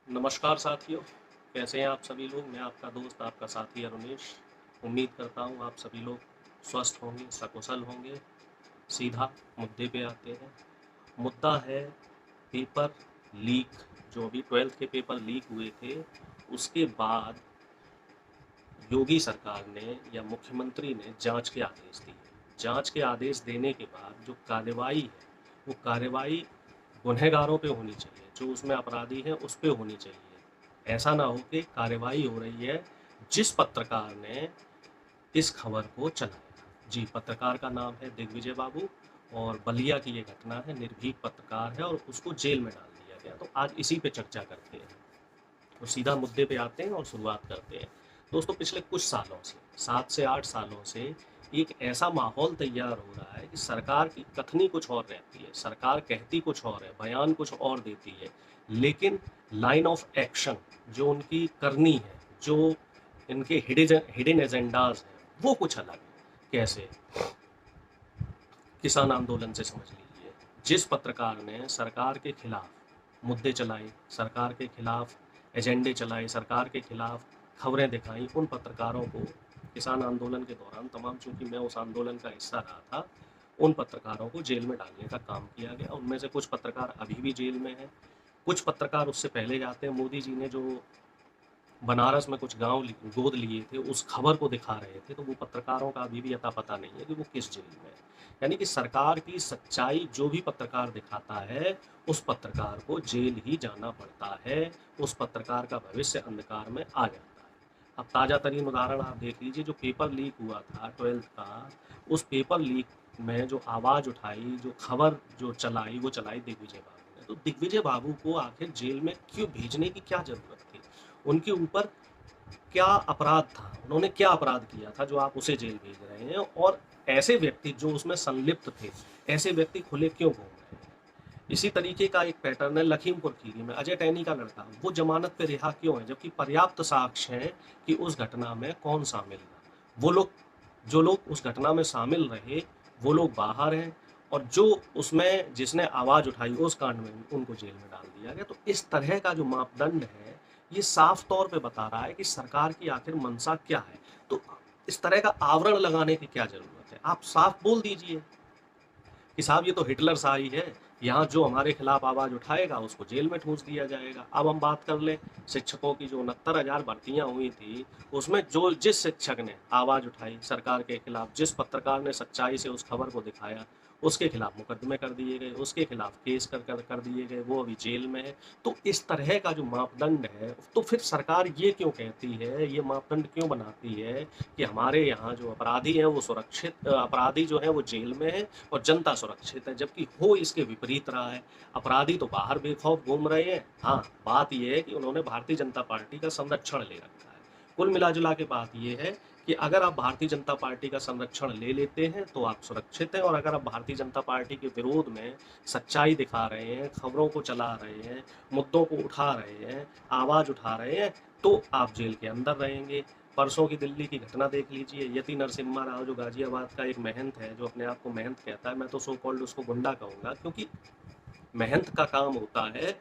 नमस्कार साथियों, कैसे हैं आप सभी लोग। मैं आपका दोस्त, आपका साथी अरुणेश। उम्मीद करता हूँ आप सभी लोग स्वस्थ होंगे, सकुशल होंगे। सीधा मुद्दे पे आते हैं। मुद्दा है पेपर लीक। जो अभी 12th के पेपर लीक हुए थे, उसके बाद योगी सरकार ने या मुख्यमंत्री ने जांच के आदेश दिए। जांच के आदेश देने के बाद जो कार्रवाई है, वो कार्रवाई गुनहगारों पे होनी चाहिए, जो उसमें अपराधी हैं उस पे होनी चाहिए। ऐसा ना हो कि कार्रवाई हो रही है जिस पत्रकार ने इस खबर को चलाया। जी, पत्रकार का नाम है दिग्विजय बाबू और बलिया की ये घटना है। निर्भीक पत्रकार है और उसको जेल में डाल दिया गया। तो आज इसी पे चर्चा करते हैं। तो सीधा मुद्दे पे आते हैं और शुरुआत करते हैं। दोस्तों, पिछले कुछ सालों से 7 से 8 सालों से एक ऐसा माहौल तैयार हो रहा है कि सरकार की कथनी कुछ और रहती है, सरकार कहती कुछ और है, बयान कुछ और देती है, लेकिन लाइन ऑफ एक्शन जो उनकी करनी है, जो इनके हिडन एजेंडाज हैं, वो कुछ अलग है। कैसे? किसान आंदोलन से समझ लीजिए। जिस पत्रकार ने सरकार के खिलाफ मुद्दे चलाए, सरकार के खिलाफ एजेंडे चलाए, सरकार के खिलाफ खबरें दिखाई, उन पत्रकारों को किसान आंदोलन के दौरान तमाम, चूंकि मैं उस आंदोलन का हिस्सा रहा था, उन पत्रकारों को जेल में डालने का काम किया गया। उनमें से कुछ पत्रकार अभी भी जेल में हैं, कुछ पत्रकार उससे पहले जाते हैं। मोदी जी ने जो बनारस में कुछ गांव गोद लिए थे, उस खबर को दिखा रहे थे, तो वो पत्रकारों का अभी भी अता पता नहीं है कि वो किस जेल में है। यानी कि सरकार की सच्चाई जो भी पत्रकार दिखाता है, उस पत्रकार को जेल ही जाना पड़ता है। उस पत्रकार का भविष्य अंधकार में आ जाता है। अब ताज़ा तरीन उदाहरण आप देख लीजिए। जो पेपर लीक हुआ था 12th का, उस पेपर लीक में जो आवाज़ उठाई, जो खबर जो चलाई, वो चलाई दिग्विजय बाबू ने। तो दिग्विजय बाबू को आखिर जेल में क्यों भेजने की क्या जरूरत थी? उनके ऊपर क्या अपराध था? उन्होंने क्या अपराध किया था जो आप उसे जेल भेज रहे हैं? और ऐसे व्यक्ति जो उसमें संलिप्त थे, ऐसे व्यक्ति खुले क्यों घूम रहे हैं? इसी तरीके का एक पैटर्न है लखीमपुर खीरी में। अजय टैनी का लड़का, वो जमानत पे रिहा क्यों है, जबकि पर्याप्त साक्ष्य हैं कि उस घटना में कौन शामिल था। वो लोग, जो लोग उस घटना में शामिल रहे, वो लोग बाहर हैं, और जो उसमें जिसने आवाज़ उठाई उस कांड में, उनको जेल में डाल दिया गया। तो इस तरह का जो मापदंड है, ये साफ तौर पे बता रहा है कि सरकार की आखिर मंशा क्या है। तो इस तरह का आवरण लगाने की क्या जरूरत है? आप साफ बोल दीजिए कि साहब ये तो हिटलर शाही है, यहाँ जो हमारे खिलाफ आवाज़ उठाएगा उसको जेल में ठूंस दिया जाएगा। अब हम बात कर लें शिक्षकों की। जो 69,000 भर्तियाँ हुई थी, उसमें जो जिस शिक्षक ने आवाज़ उठाई सरकार के खिलाफ, जिस पत्रकार ने सच्चाई से उस खबर को दिखाया, उसके खिलाफ मुकदमे कर दिए गए, उसके खिलाफ केस कर दिए गए, वो अभी जेल में है। तो इस तरह का जो मापदंड है, तो फिर सरकार ये क्यों कहती है, ये मापदंड क्यों बनाती है कि हमारे यहाँ जो अपराधी हैं वो सुरक्षित, अपराधी जो है वो जेल में है और जनता सुरक्षित है, जबकि हो इसके विपरीत रहा है। अपराधी तो बाहर बेखौफ घूम रहे हैं। हाँ, बात यह है कि उन्होंने भारतीय जनता पार्टी का संरक्षण ले रखा है। कुल मिला जुला के बात यह है कि अगर आप भारतीय जनता पार्टी का संरक्षण ले लेते हैं तो आप सुरक्षित हैं, और अगर आप भारतीय जनता पार्टी के विरोध में सच्चाई दिखा रहे हैं, खबरों को चला रहे हैं, मुद्दों को उठा रहे हैं, आवाज़ उठा रहे हैं, तो आप जेल के अंदर रहेंगे। परसों की दिल्ली की घटना देख लीजिए। यति नरसिम्हा राव, जो गाजियाबाद का एक महंत है, जो अपने आप को महंत कहता है, मैं तो सो कॉल्ड उसको गुंडा कहूँगा, क्योंकि महंत का काम होता है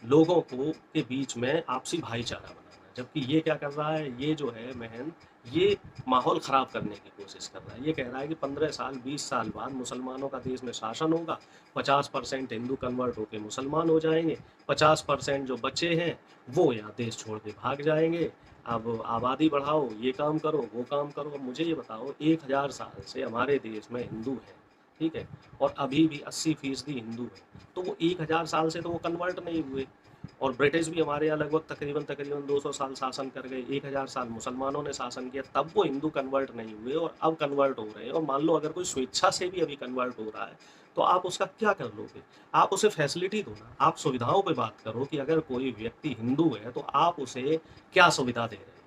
लोगों को के बीच में आपसी भाईचारा बनाना, जबकि ये क्या कर रहा है, ये जो है महंत, ये माहौल ख़राब करने की कोशिश कर रहा है। ये कह रहा है कि 15 साल 20 साल बाद मुसलमानों का देश में शासन होगा, 50% हिंदू कन्वर्ट होकर मुसलमान हो जाएंगे, 50% जो बच्चे हैं वो यहाँ देश छोड़ के भाग जाएंगे। अब आबादी बढ़ाओ, ये काम करो, वो काम करो। अब मुझे ये बताओ, 1000 साल से हमारे देश में हिंदू हैं, ठीक है, और अभी भी 80% हिंदू हैं। तो वो 1000 साल से तो वो कन्वर्ट नहीं हुए। और ब्रिटिश भी हमारे यहाँ लगभग तकरीबन तकरीबन 200 साल शासन कर गए। 1000 साल मुसलमानों ने शासन किया, तब वो हिंदू कन्वर्ट नहीं हुए, और अब कन्वर्ट हो रहे हैं। और मान लो अगर कोई स्वेच्छा से भी अभी कन्वर्ट हो रहा है, तो आप उसका क्या कर लोगे? आप उसे फैसिलिटी दो ना, आप सुविधाओं पे बात करो कि अगर कोई व्यक्ति हिंदू है तो आप उसे क्या सुविधा दे रहे हैं।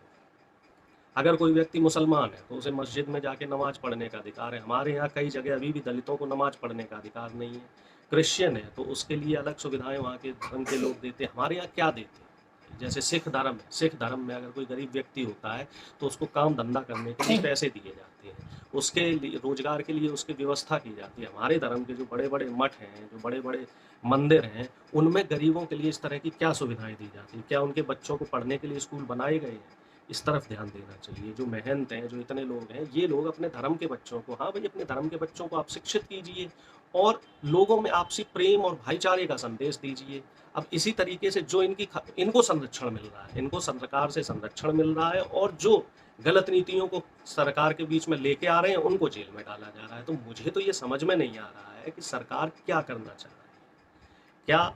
अगर कोई व्यक्ति मुसलमान है तो उसे मस्जिद में जाके नमाज पढ़ने का अधिकार है। हमारे यहाँ कई जगह अभी भी दलितों को नमाज पढ़ने का अधिकार नहीं है। क्रिश्चियन है तो उसके लिए अलग सुविधाएं वहाँ के धर्म के लोग देते हैं। हमारे यहाँ क्या देते हैं? जैसे सिख धर्म में अगर कोई गरीब व्यक्ति होता है तो उसको काम धंधा करने के लिए पैसे दिए जाते हैं, उसके लिए रोजगार के लिए उसकी व्यवस्था की जाती है। हमारे धर्म के जो बड़े बड़े मठ हैं, जो बड़े बड़े मंदिर हैं, उनमें गरीबों के लिए इस तरह की क्या सुविधाएं दी जाती हैं? क्या उनके बच्चों को पढ़ने के लिए स्कूल बनाए गए हैं? इस तरफ ध्यान देना चाहिए। जो महंत हैं, जो इतने लोग हैं, ये लोग अपने धर्म के बच्चों को, हाँ भाई, अपने धर्म के बच्चों को आप शिक्षित कीजिए और लोगों में आपसी प्रेम और भाईचारे का संदेश दीजिए। अब इसी तरीके से जो इनको संरक्षण मिल रहा है, इनको सरकार से संरक्षण मिल रहा है, और जो गलत नीतियों को सरकार के बीच में लेके आ रहे हैं, उनको जेल में डाला जा रहा है। तो मुझे तो ये समझ में नहीं आ रहा है कि सरकार क्या करना चाह रही है। क्या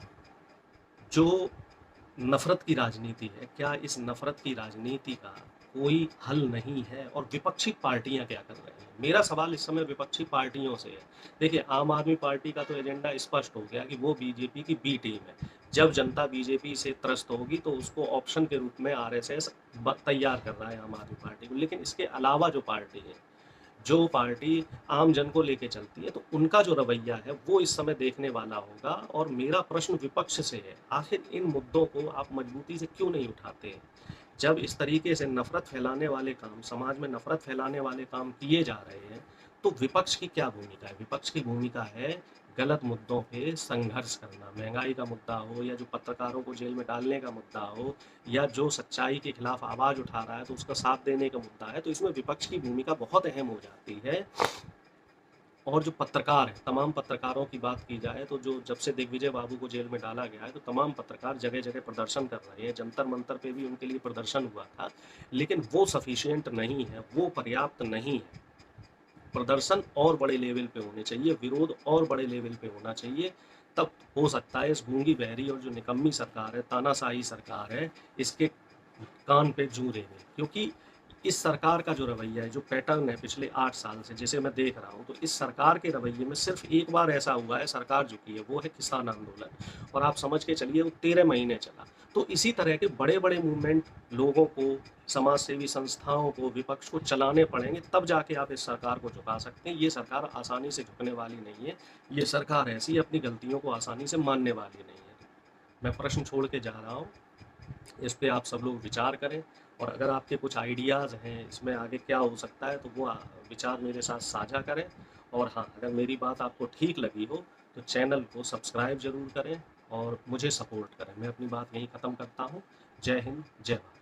जो नफरत की राजनीति है, क्या इस नफरत की राजनीति का कोई हल नहीं है, और विपक्षी पार्टियां क्या कर रही हैं? मेरा सवाल इस समय विपक्षी पार्टियों से है। देखिए, आम आदमी पार्टी का तो एजेंडा स्पष्ट हो गया कि वो बीजेपी की बी टीम है। जब जनता बीजेपी से त्रस्त होगी तो उसको ऑप्शन के रूप में आरएसएस तैयार कर रहा है आम आदमी पार्टी को। लेकिन इसके अलावा जो पार्टी है, जो पार्टी आम जन को लेके चलती है, तो उनका जो रवैया है वो इस समय देखने वाला होगा। और मेरा प्रश्न विपक्ष से है, आखिर इन मुद्दों को आप मजबूती से क्यों नहीं उठाते? जब इस तरीके से नफरत फैलाने वाले काम, समाज में नफरत फैलाने वाले काम किए जा रहे हैं, तो विपक्ष की क्या भूमिका है? विपक्ष की भूमिका है गलत मुद्दों पे संघर्ष करना। महंगाई का मुद्दा हो, या जो पत्रकारों को जेल में डालने का मुद्दा हो, या जो सच्चाई के खिलाफ आवाज उठा रहा है तो उसका साथ देने का मुद्दा है, तो इसमें विपक्ष की भूमिका बहुत अहम हो जाती है। और जो पत्रकार हैं, तमाम पत्रकारों की बात की जाए तो जो जब से दिग्विजय बाबू को जेल में डाला गया है, तो तमाम पत्रकार जगह जगह प्रदर्शन कर रहे हैं। जंतर मंतर पे भी उनके लिए प्रदर्शन हुआ था, लेकिन वो सफिशिएंट नहीं है, वो पर्याप्त नहीं है। प्रदर्शन और बड़े लेवल पे होने चाहिए, विरोध और बड़े लेवल पे होना चाहिए। तब हो सकता है इस गूंगी बहरी और जो निकम्मी सरकार है, तानाशाही सरकार है, इसके कान पे जूं देने। क्योंकि इस सरकार का जो रवैया है, जो पैटर्न है पिछले 8 साल से, जिसे मैं देख रहा हूँ, तो इस सरकार के रवैये में सिर्फ एक बार ऐसा हुआ है सरकार झुकी है, वो है किसान आंदोलन। और आप समझ के चलिए वो 13 महीने चला। तो इसी तरह के बड़े बड़े मूवमेंट लोगों को, समाज सेवी संस्थाओं को, विपक्ष को चलाने पड़ेंगे, तब जाके आप इस सरकार को झुका सकते हैं। ये सरकार आसानी से झुकने वाली नहीं है। ये सरकार ऐसी अपनी गलतियों को आसानी से मानने वाली नहीं है। मैं प्रश्न छोड़ के जा रहा हूँ, इस पे आप सब लोग विचार करें। और अगर आपके कुछ आइडियाज़ हैं इसमें आगे क्या हो सकता है, तो वो विचार मेरे साथ साझा करें। और हाँ, अगर मेरी बात आपको ठीक लगी हो तो चैनल को सब्सक्राइब ज़रूर करें और मुझे सपोर्ट करें। मैं अपनी बात यहीं ख़त्म करता हूँ। जय हिंद, जय भारत।